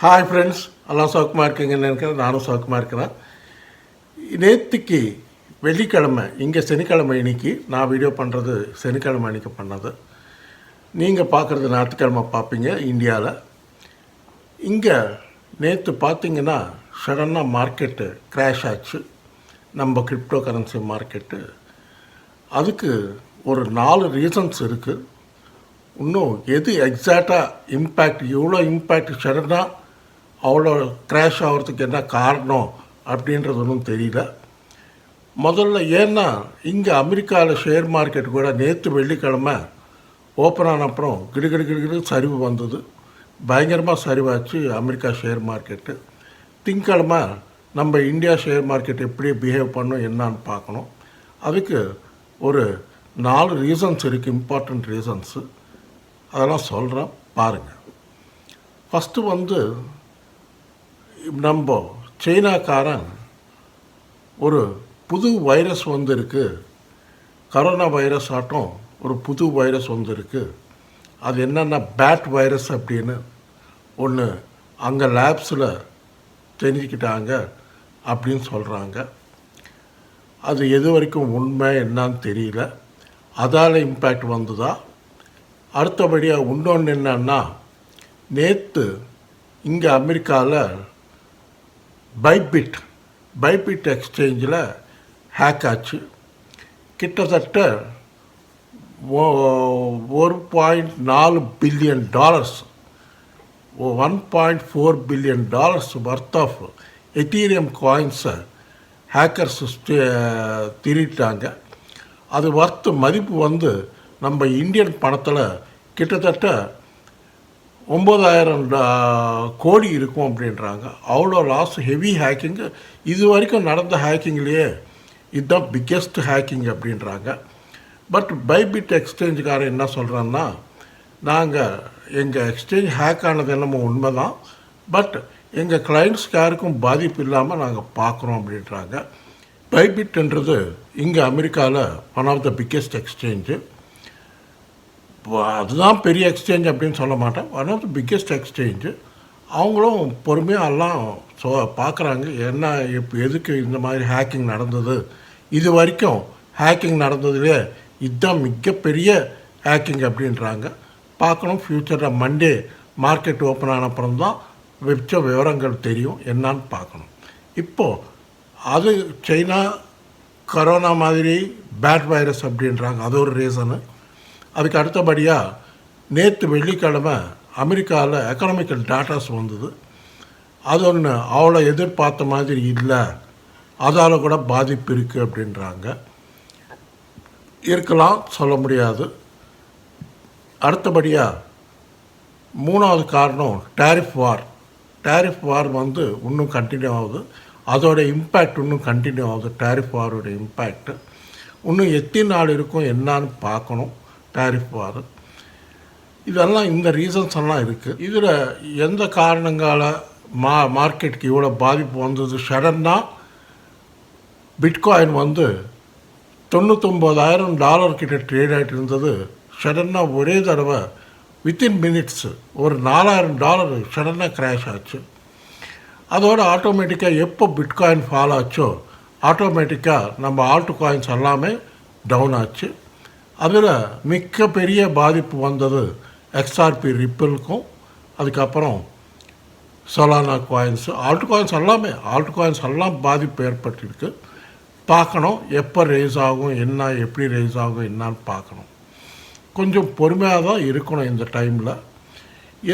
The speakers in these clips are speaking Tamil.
ஹாய் ஃப்ரெண்ட்ஸ், எல்லாம் சௌக்கமாக இருக்கீங்கன்னு நினைக்கிறேன். நானும் சௌக்கமாக இருக்கிறேன். நேற்றுக்கு வெள்ளிக்கிழமை, இங்கே சனிக்கிழமை இன்னைக்கு நான் வீடியோ பண்ணுறது சனிக்கிழமை அன்றைக்கி பண்ணது. நீங்கள் பார்க்குறது ஞாயிற்றுக்கிழமை பார்ப்பீங்க இந்தியாவில். இங்கே நேற்று பார்த்தீங்கன்னா சடனாக மார்க்கெட்டு க்ராஷ் ஆச்சு, நம்ம கிரிப்டோ கரன்சி மார்க்கெட்டு. அதுக்கு ஒரு 4 ரீசன்ஸ் இருக்குது. இன்னும் எது எக்ஸாக்டாக இம்பேக்ட், எவ்வளோ இம்பேக்ட் சடனாக அவ்வளோ க்ராஷ் ஆகிறதுக்கு என்ன காரணம் அப்படின்றது ஒன்றும் தெரியல. முதல்ல ஏன்னா இங்கே அமெரிக்காவில் ஷேர் மார்க்கெட் கூட நேற்று வெள்ளிக்கிழமை ஓப்பன் ஆன அப்புறம் கிடுகிடு சரிவு வந்தது. பயங்கரமாக சரிவாச்சு அமெரிக்கா ஷேர் மார்க்கெட்டு. திங்கக்கிழமை நம்ம இந்தியா ஷேர் மார்க்கெட் எப்படி பிஹேவ் பண்ணும் என்னான்னு பார்க்கணும். அதுக்கு ஒரு 4 ரீசன்ஸ் இருக்குது, இம்பார்ட்டண்ட் ரீசன்ஸு. அதெல்லாம் சொல்கிறேன், பாருங்கள். ஃபஸ்ட்டு நம்ம சைனாக்காரன் ஒரு புது வைரஸ் வந்திருக்கு, கரோனா வைரஸ் ஆட்டம் ஒரு புது வைரஸ் வந்திருக்கு. அது என்னென்னா பேட் வைரஸ் அப்படின்னு ஒன்று அங்கே லேப்ஸில் தெரிஞ்சுக்கிட்டாங்க அப்படின்னு சொல்கிறாங்க. அது எது வரைக்கும் உண்மை என்னான்னு தெரியல. அதால் இம்பேக்ட் வந்ததா? அடுத்தபடியாக இன்னொன்று என்னன்னா, நேற்று இங்கே அமெரிக்காவில் பைபிட் எக்ஸ்சேஞ்சில் ஹேக் ஆச்சு. கிட்டத்தட்ட $1.4 billion, $1.4 billion worth of Ethereum காயின்ஸை ஹேக்கர்ஸ் திருட்டாங்க. அது மதிப்பு நம்ம இந்தியன் பணத்தில் கிட்டத்தட்ட 9,000 கோடி இருக்கும் அப்படின்றாங்க. அவ்வளோ லாஸ், ஹெவி ஹேக்கிங்கு. இது வரைக்கும் நடந்த ஹேக்கிங்லேயே இதுதான் பிக்கெஸ்ட் ஹேக்கிங் அப்படின்றாங்க. பட் பைபிட் எக்ஸ்சேஞ்சுக்காரன் என்ன சொல்கிறான்னா, நாங்கள் எங்கள் எக்ஸ்சேஞ்ச் ஹேக் ஆனது என்னமோ உண்மை தான், பட் எங்கள் கிளைண்ட்ஸ்க்கு யாருக்கும் பாதிப்பு இல்லாமல் நாங்கள் பார்க்குறோம் அப்படின்றாங்க. பைபிட்ன்றது இங்கே அமெரிக்காவில் one of the biggest exchange. அதுதான் பெரிய எக்ஸ்சேஞ்ச் அப்படின்னு சொல்ல மாட்டேன், one of the biggest exchange. அவங்களும் பொறுமையாக எல்லாம் பார்க்குறாங்க, என்ன எதுக்கு இந்த மாதிரி ஹேக்கிங் நடந்தது, இது வரைக்கும் ஹேக்கிங் நடந்ததுலேயே இதுதான் மிகப்பெரிய ஹேக்கிங் அப்படின்றாங்க. பார்க்கணும், ஃப்யூச்சரில் மண்டே மார்க்கெட் ஓப்பன் ஆன அப்புறம் தான் வச்ச விவரங்கள் தெரியும், என்னான்னு பார்க்கணும். இப்போது அது சைனா கரோனா மாதிரி பேட் வைரஸ் அப்படின்றாங்க, அது ஒரு ரீசனு. அதுக்கு அடுத்தபடியாக நேற்று வெள்ளிக்கிழமை அமெரிக்காவில் எக்கனாமிக்கல் டேட்டாஸ் வந்தது. அது ஒன்று அவ்வளோ எதிர்பார்த்த மாதிரி இல்லை, அதால் கூட பாதிப்பு இருக்குது அப்படின்றாங்க. இருக்கலாம், சொல்ல முடியாது. அடுத்தபடியாக 3வது காரணம் டேரிஃப் வார் இன்னும் கண்டினியூ ஆகுது. அதோட இம்பேக்ட் இன்னும் கண்டினியூ ஆகுது. டேரிஃப் வாரோட இம்பேக்ட் இன்னும் எத்தனை நாள் இருக்கும் என்னான்னு பார்க்கணும். டேரிஃப் வார், இதெல்லாம் இந்த ரீசன்ஸ் எல்லாம் இருக்குது. இதில் எந்த காரணங்கால மார்க்கெட்டுக்கு இவ்வளோ பாதிப்பு வந்தது? சடனாக பிட்காயின் $99,000 கிட்ட ட்ரேட் ஆகிட்டு இருந்தது. சடனாக ஒரே தடவை வித்தின் மினிட்ஸ் ஒரு $4,000 சடனாக க்ராஷ் ஆச்சு. அதோட ஆட்டோமேட்டிக்காக எப்போ பிட்காயின் ஃபால் ஆச்சோ ஆட்டோமேட்டிக்காக நம்ம ஆல்ட் காயின்ஸ் எல்லாமே டவுன் ஆச்சு. அதில் மிக பெரிய பாதிப்பு வந்தது XRP ரிப்பிளுக்கும், அதுக்கப்புறம் சொலானா காயின்ஸு, ஆல்ட் காயின்ஸ் எல்லாம் பாதிப்பு ஏற்பட்டிருக்கு. பார்க்கணும் எப்போ ரைஸ் ஆகும், என்ன எப்படி ரைஸ் ஆகும் என்னான்னு பார்க்கணும். கொஞ்சம் பொறுமையாக தான் இருக்கணும் இந்த டைமில்.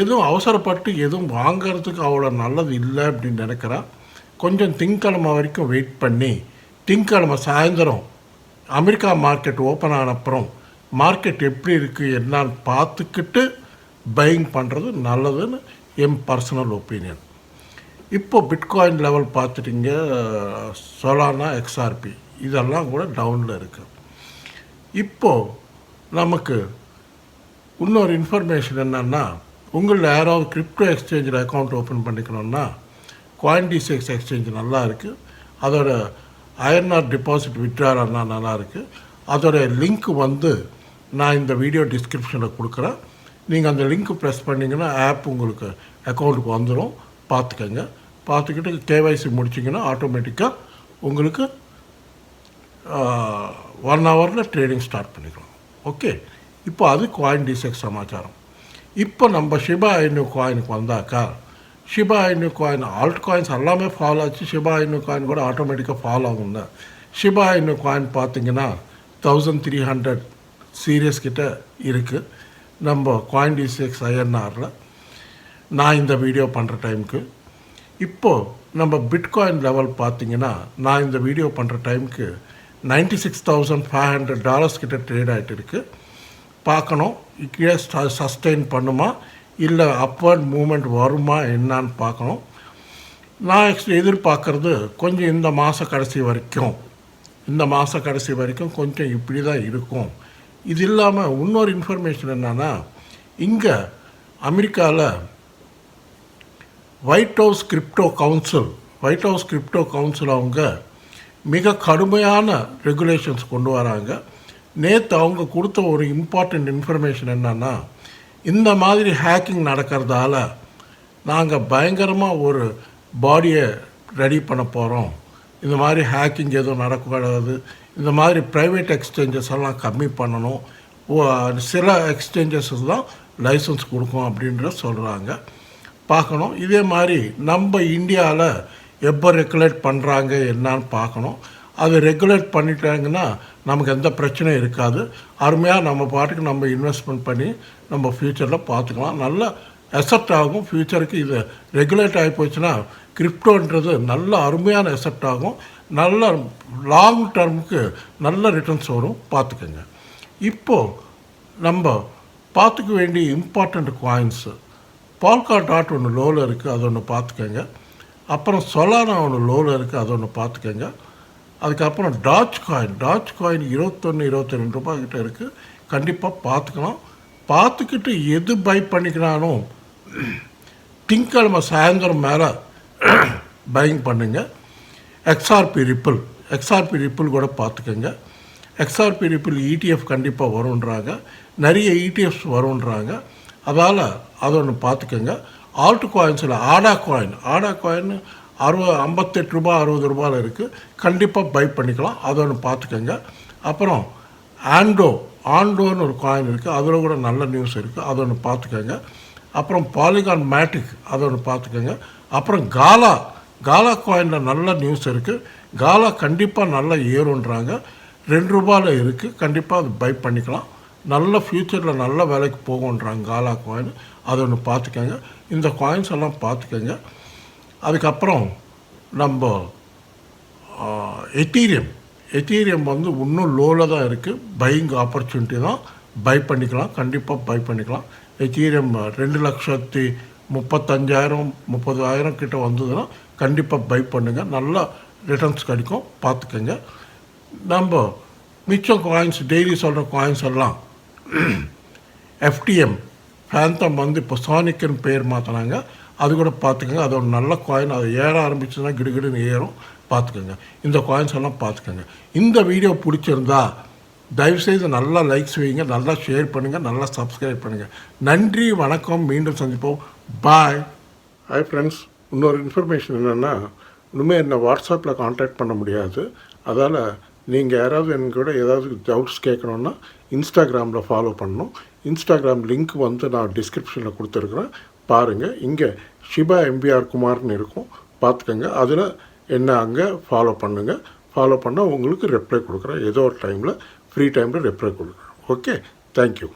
எதுவும் அவசரப்பட்டு எதுவும் வாங்கிறதுக்கு அவ்வளோ நல்லது இல்லை அப்படின்னு நினைக்கிறேன். கொஞ்சம் திங்கக்கிழமை வரைக்கும் வெயிட் பண்ணி, திங்கக்கிழமை சாயந்தரம் அமெரிக்கா மார்க்கெட் ஓப்பன் ஆன அப்புறம் மார்க்கெட் எப்படி இருக்குது என்னான்னு பார்த்துக்கிட்டு பையிங் பண்ணுறது நல்லதுன்னு என் பர்சனல் ஒப்பீனியன். இப்போ பிட்காயின் லெவல் பார்த்துட்டிங்க, சொலானா, XRP இதெல்லாம் கூட டவுனில் இருக்குது. இப்போது நமக்கு இன்னொரு இன்ஃபர்மேஷன் என்னென்னா, உங்களில் யாராவது கிரிப்டோ எக்ஸ்சேஞ்சில் அக்கௌண்ட் ஓப்பன் பண்ணிக்கணுன்னா CoinDCX எக்ஸ்சேஞ்ச் நல்லா இருக்குது. அதோட INR டெபாசிட் வித்ட்ராலாம் நல்லா இருக்குது. அதோட லிங்க் நான் இந்த வீடியோ டிஸ்கிரிப்ஷனில் கொடுக்குறேன். நீங்கள் அந்த லிங்க் ப்ரெஸ் பண்ணிங்கன்னா ஆப் உங்களுக்கு அக்கௌண்ட்டுக்கு வந்துடும். பார்த்துக்கங்க. பார்த்துக்கிட்டு கேஒய்சி முடிச்சிங்கன்னா ஆட்டோமேட்டிக்காக உங்களுக்கு 1 ஹவரில் ட்ரேடிங் ஸ்டார்ட் பண்ணிக்கலாம். ஓகே, இப்போ அது காயின் டிசெக்ஸ் சமாச்சாரம். இப்போ நம்ம ஷிபா இனு காயினுக்கு வந்தாக்கா, ஷிபா இனு காயின் ஆல்ட் காயின்ஸ் எல்லாமே ஃபாலோ ஆச்சு. ஷிபா இனு காயின் கூட ஆட்டோமேட்டிக்காக ஃபாலோ ஆகுங்க. ஷிபா இனு காயின் பார்த்தீங்கன்னா 1300 சீரியஸ் கிட்ட இருக்குது நம்ம காயின் டிசெக்ஸ் ஐஎன்ஆரில் நான் இந்த வீடியோ பண்ணுற டைமுக்கு. இப்போது நம்ம பிட்காயின் லெவல் பார்த்திங்கன்னா நான் இந்த வீடியோ பண்ணுற டைமுக்கு $96,500 கிட்ட ட்ரேட் ஆகிட்டு இருக்குது. பார்க்கணும் கீழே சஸ்டெயின் பண்ணுமா இல்லை அப்வர்ட் மூமெண்ட் வருமா என்னான்னு பார்க்கணும். நான் எதிர்பார்க்குறது கொஞ்சம் இந்த மாத கடைசி வரைக்கும் கொஞ்சம் இப்படி தான் இருக்கும். இது இல்லாமல் இன்னொரு இன்ஃபர்மேஷன் என்னென்னா, இங்கே அமெரிக்காவில் ஒயிட் ஹவுஸ் கிரிப்டோ கவுன்சில் அவங்க மிக கடுமையான ரெகுலேஷன்ஸ் கொண்டு வராங்க. நேற்று அவங்க கொடுத்த ஒரு இம்பார்ட்டண்ட் இன்ஃபர்மேஷன் என்னென்னா, இந்த மாதிரி ஹேக்கிங் நடக்கிறதால நாங்கள் பயங்கரமாக ஒரு பாடியை ரெடி பண்ண போகிறோம். இந்த மாதிரி ஹேக்கிங் எதுவும் நடக்கக்கூடாது. இந்த மாதிரி ப்ரைவேட் எக்ஸ்சேஞ்சஸ் எல்லாம் கம்மி பண்ணணும். சில எக்ஸ்சேஞ்சஸ் தான் லைசன்ஸ் கொடுக்கும் அப்படின்ற சொல்கிறாங்க. பார்க்கணும். இதே மாதிரி நம்ம இந்தியாவில் எப்போ ரெகுலேட் பண்ணுறாங்க என்னான்னு பார்க்கணும். அது ரெகுலேட் பண்ணிட்டாங்கன்னா நமக்கு எந்த பிரச்சனையும் இருக்காது. அருமையாக நம்ம பாட்டுக்கு நம்ம இன்வெஸ்ட்மெண்ட் பண்ணி நம்ம ஃப்யூச்சரில் பார்த்துக்கலாம். நல்ல அசெப்ட் ஆகும். ஃப்யூச்சருக்கு இது ரெகுலேட் ஆகி போச்சுன்னா கிரிப்டோன்றது நல்ல அருமையான அசெப்ட் ஆகும். நல்ல லாங் டர்முக்கு நல்ல ரிட்டர்ன்ஸ் வரும். பார்த்துக்கோங்க. இப்போது நம்ம பார்த்துக்க வேண்டிய இம்பார்ட்டண்ட் காயின்ஸு, பால்கா டாட் ஒன்று லோவில் இருக்குது, அது ஒன்று பார்த்துக்கோங்க. அப்புறம் சொலானா ஒன்று லோவில் இருக்குது, அது ஒன்று பார்த்துக்கோங்க. அதுக்கப்புறம் டாச் காயின் 21-22 ரூபாய் கிட்ட இருக்குது. கண்டிப்பாக பார்த்துக்கலாம். பார்த்துக்கிட்டு எது பை பண்ணிக்கிறானோ திங்கக்கிழமை சாயந்தரம் மேலே பையிங் பண்ணுங்க. எக்ஸ்ஆர்பி ரிப்பிள் கூட பார்த்துக்கோங்க. எக்ஸ்ஆர்பி ரிப்பிள் ETF கண்டிப்பாக வருன்றாங்க. நிறைய ETFs வருன்றாங்க. அதால் அதை ஒன்று பார்த்துக்கோங்க. ஆல்ட் காயின்ஸில் ஆடா காயின் 58 ரூபாய் 60 ரூபாயில் இருக்குது. கண்டிப்பாக பை பண்ணிக்கலாம். அதை ஒன்று பார்த்துக்கோங்க. அப்புறம் ஆண்டோன்னு ஒரு காயின் இருக்குது, அதில் கூட நல்ல நியூஸ் இருக்குது, அதை ஒன்று பார்த்துக்கோங்க. அப்புறம் பாலிகான் மேட்டிக், அதை ஒன்று பார்த்துக்கோங்க. அப்புறம் காலா காயினில் நல்ல நியூஸ் இருக்குது. காலா கண்டிப்பாக நல்லா ஏறுன்றாங்க. 2 ரூபாயில் இருக்குது. கண்டிப்பாக அது பை பண்ணிக்கலாம். நல்ல ஃப்யூச்சரில் நல்ல வேலைக்கு போகுன்றாங்க காலா காயின். அதை ஒன்று பார்த்துக்கோங்க. இந்த காயின்ஸ் எல்லாம் பார்த்துக்கோங்க. அதுக்கப்புறம் நம்ம எத்தீரியம் வந்து இன்னும் லோவில் தான் இருக்குது. பையிங் ஆப்பர்ச்சுனிட்டி தான். பை பண்ணிக்கலாம். கண்டிப்பாக பை பண்ணிக்கலாம். எத்தீரியம் 2,35,000-30,000 கிட்ட வந்ததுன்னா கண்டிப்பாக பை பண்ணுங்கள். நல்லா ரிட்டர்ன்ஸ் கிடைக்கும். பார்த்துக்கோங்க. நம்ம மிச்சம் காயின்ஸ் டெய்லி சொல்கிற காயின்ஸ் எல்லாம் FTM ஃபேந்தம் வந்து இப்போ சானிக்குன்னு பேர் மாற்றினாங்க. அது கூட பார்த்துக்கோங்க. அது ஒரு நல்ல காயின். அது ஏற ஆரம்பிச்சுன்னா கிடுகிடுன்னு ஏறும். பார்த்துக்கோங்க. இந்த காயின்ஸ் எல்லாம் பார்த்துக்கோங்க. இந்த வீடியோ பிடிச்சிருந்தா தயவுசெய்து நல்லா லைக்ஸ் வைங்க, நல்லா ஷேர் பண்ணுங்கள், நல்லா சப்ஸ்கிரைப் பண்ணுங்கள். நன்றி, வணக்கம். மீண்டும் சந்திப்போம். பாய். Hi friends. இன்னொரு இன்ஃபர்மேஷன் என்னென்னா, இனிமேல் என்னை வாட்ஸ்அப்பில் கான்டாக்ட் பண்ண முடியாது. அதால் நீங்கள் யாராவது என்கூட ஏதாவது டவுட்ஸ் கேட்கணுன்னா இன்ஸ்டாகிராமில் ஃபாலோ பண்ணணும். இன்ஸ்டாகிராம் லிங்க் வந்து நான் டிஸ்கிரிப்ஷனில் கொடுத்துருக்குறேன். பாருங்கள். இங்கே ஷிபா MBR குமார்னு இருக்கும். பார்த்துக்கோங்க. அதில் என்ன அங்கே ஃபாலோ பண்ணுங்கள். ஃபாலோ பண்ணால் உங்களுக்கு ரிப்ளை கொடுக்குறேன். ஏதோ ஒரு டைமில் ஃப்ரீ டைமில் ரிப்ளை கொடுக்குறேன். Okay, thank you.